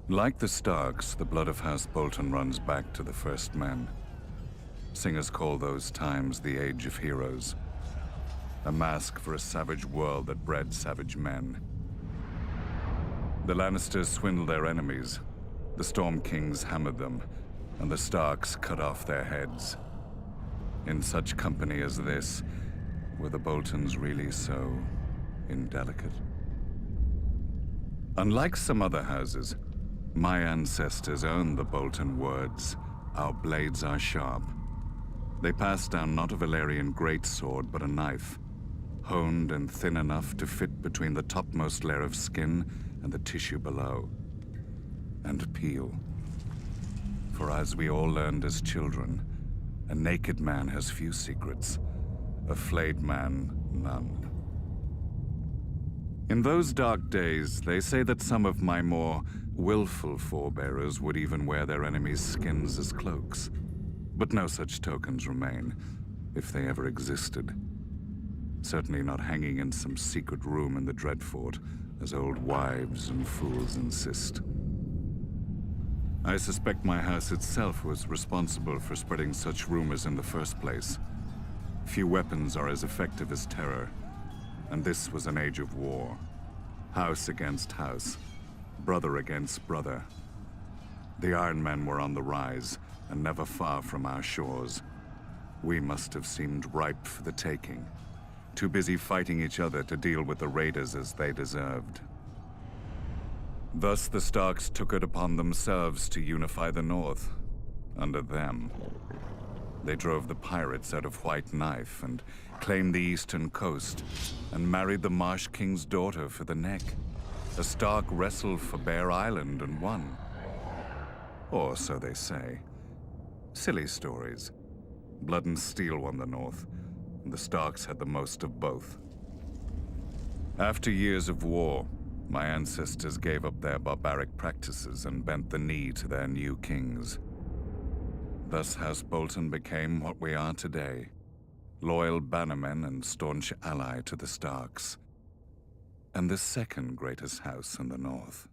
Like the Starks, the blood of House Bolton runs back to the first men. Singers call those times the Age of Heroes, a mask for a savage world that bred savage men. The Lannisters swindled their enemies, the Storm Kings hammered them, and the Starks cut off their heads. In such company as this, were the Boltons really so indelicate? Unlike some other houses, my ancestors owned the Bolton words, "Our blades are sharp." They passed down not a Valyrian greatsword, but a knife, honed and thin enough to fit between the topmost layer of skin and the tissue below, and peel. For as we all learned as children, a naked man has few secrets, a flayed man none. In those dark days, they say that some of my more willful forebearers would even wear their enemies' skins as cloaks. But no such tokens remain, if they ever existed. Certainly not hanging in some secret room in the Dreadfort, as old wives and fools insist. I suspect my house itself was responsible for spreading such rumors in the first place. Few weapons are as effective as terror, and this was an age of war. House against house, brother against brother. The Iron Men were on the rise, and never far from our shores. We must have seemed ripe for the taking, too busy fighting each other to deal with the raiders as they deserved. Thus the Starks took it upon themselves to unify the North, under them. They drove the pirates out of White Knife and claimed the eastern coast, and married the Marsh King's daughter for the neck. A Stark wrestled for Bear Island and won. Or so they say. Silly stories. Blood and steel won the North, and the Starks had the most of both. After years of war, my ancestors gave up their barbaric practices and bent the knee to their new kings. Thus House Bolton became what we are today, loyal bannermen and staunch ally to the Starks, and the second greatest house in the North.